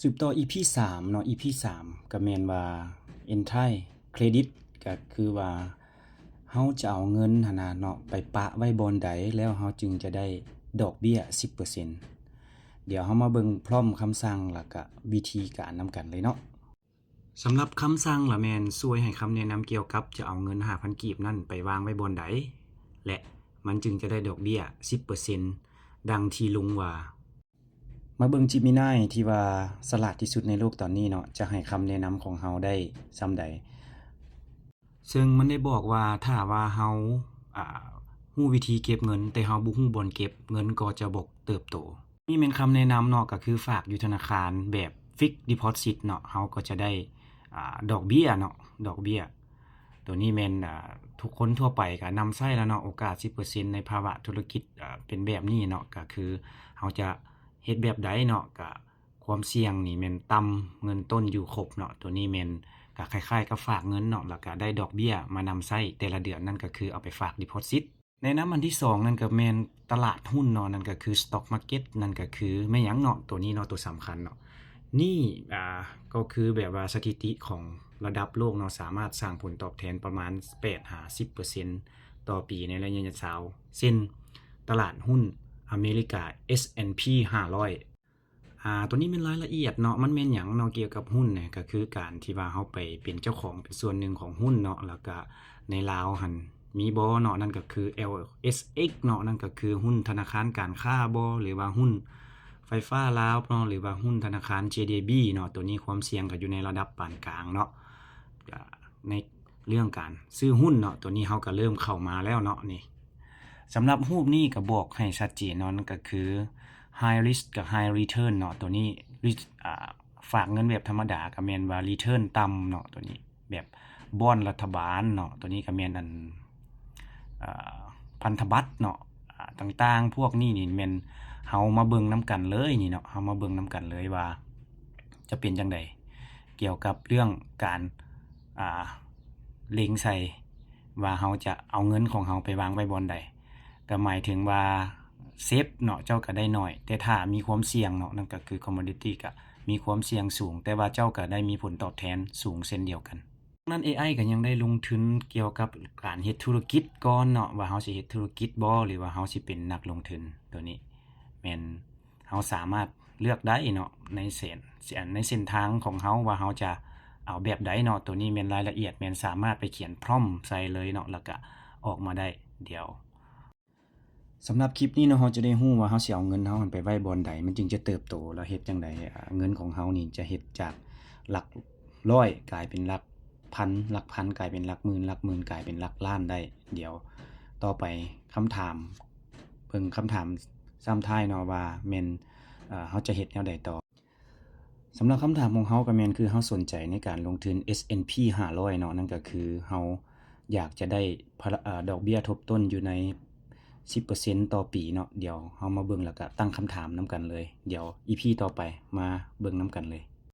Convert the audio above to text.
สืบต่อ EP 3เนาะ EP 3ก็แม่นว่า Entry Credit ก็คือว่าเฮาจะเอาเงินหั้นน่ะเนาะไปปะไว้บ่อนใดแล้วเฮาจึงจะได้ดอกเบี้ย 10% เดี๋ยวเฮามาเบิ่งพร้อมคำสั่งแล้วก็วิธีการนำกันเลยเนาะสำหรับคำสั่งล่ะแม่นช่วยให้คำแนะนำเกี่ยวกับจะเอาเงิน 5,000 กีบนั้นไปวางไว้บ่อนใดและมันจึงจะได้ดอกเบี้ย 10% ดังที่ลุงว่า มาเบิ่ง Gemini ที่ว่าฉลาดที่สุดในโลกตอนนี้เนาะจะให้คำแนะนำของเฮาได้ส่ำใดซึ่งมันได้บอกว่าถ้าว่าเฮารู้วิธีเก็บเงินแต่เฮาบ่รู้บ่อนเก็บเงินก็จะบ่เติบโตนี่แม่นคำแนะนำเนาะก็คือฝากอยู่ธนาคารแบบ Fixed Deposit เนาะเฮาก็จะได้ดอกเบี้ยเนาะดอกเบี้ยตัวนี้แม่นทุกคนทั่วไปก็นำใช้แล้วเนาะโอกาส 10% ในภาวะธุรกิจเป็นแบบนี้เนาะก็คือเฮาจะเฮ็ดแบบใดเนาะก็ความเสี่ยงนี่แม่นต่ำเงินต้นอยู่ครบเนาะตัวนี้แม่นก็คล้ายๆกับฝากเงินเนาะแล้วก็ได้ดอกเบี้ยมานำใช้แต่ละเดือนนั่นก็คือเอาไปฝาก Deposit แนะนำอันที่2นั่นก็แม่นตลาดหุ้นเนาะนั่นก็คือ Stock Market นั่นก็คือแม่หยังเนาะตัวนี้เนาะตัวสำคัญเนาะนี่ก็คือแบบว่าสถิติของระดับโลกเนาะสามารถสร้างผลตอบแทนประมาณ 8-10% ต่อปีในระยะยาวเช่นตลาดหุ้นอเมริกา S&P 500ตัวนี้เป็นรายละเอียดเนาะมันแม่นหยังเนาะเกี่ยวกับหุ้นเนี่ยก็คือการที่ว่าเฮาไปเป็นเจ้าของเป็นส่วนหนึ่งของหุ้นเนาะแล้วก็ในลาวหั่นมีบ่เนาะนั่นก็คือ LSX เนาะนั่นก็คือหุ้นธนาคารการค้าบ่หรือว่าหุ้นไฟฟ้าลาวเนาะหรือว่าหุ้นธนาคาร JDB เนาะตัวนี้ความเสี่ยงก็อยู่ในระดับปานกลางเนาะในเรื่องการซื้อหุ้นเนาะตัวนี้เฮาก็เริ่มเข้ามาแล้วเนาะนี่สำหรับรูปนี้ก็บอกให้ชัดเจนเนาะนั่นก็คือ High Risk กับ High Return เนาะตัวนี้ฝากเงินแบบธรรมดาก็แม่นว่า Return ต่ำเนาะตัวนี้แบบบอนด์รัฐบาลเนาะตัวนี้ก็แม่นอันพันธบัตรเนาะต่างๆพวกนี้นี่แม่นเฮามาเบิ่งนำกันเลยนี่เนาะเฮามาเบิ่งนำกันเลยว่าจะเป็นจังได๋เกี่ยวกับเรื่องการเล็งใส่ว่าเฮาจะเอาเงินของเฮาไปวางไว้บ่อนใดก็หมายถึงว่าเซฟเนาะเจ้าก็ได้น้อยแต่ถ้ามีความเสี่ยงเนาะนั่นก็คือ commodity ก็มีความเสี่ยงสูงแต่ว่าเจ้าก็ได้มีผลตอบแทนสูงเช่นเดียวกันนั้น AI ก็ยังได้ลงทุนเกี่ยวกับการเฮ็ดธุรกิจก่อนเนาะว่าเฮาสิเฮ็ดธุรกิจบ่หรือว่าเฮาสิเป็นนักลงทุนตัวนี้แม่นเฮาสามารถเลือกได้เนาะในเส้นทางของเฮาว่าเฮาจะเอาแบบใดเนาะตัวนี้แม่นรายละเอียดแม่นสามารถไปเขียนพร็อมใส่เลยเนาะแล้วก็ออกมาได้เดี๋ยวสำหรับคลิปนี้เนาะเฮาจะได้รู้ว่าเฮาสิเอาเงินเฮาไปไว้บ่อนใดมันจึงจะเติบโตแล้วเฮ็ดจังได๋เงินของเฮานี่จะเฮ็ดจากหลักร้อยกลายเป็นหลักพันหลักพันกลายเป็นหลักหมื่นหลักหมื่นกลายเป็นหลักล้านได้เดี๋ยวต่อไปคำถามเบิ่งคำถามซ้ำท้ายเนาะว่าแม่นเฮาจะเฮ็ดแนวใดต่อสำหรับคำถามของเฮาก็แม่นคือเฮาสนใจในการลงทุน S&P 500เนาะนั่นก็คือเฮาอยากจะได้ดอกเบี้ยทบต้นอยู่ใน 10% ต่อปีเนาะเดี๋ยวเฮามาเบิ่งแล้วก็ตั้งคำถามนำกันเลยเดี๋ยว EP ต่อไปมาเบิ่งนำกันเลย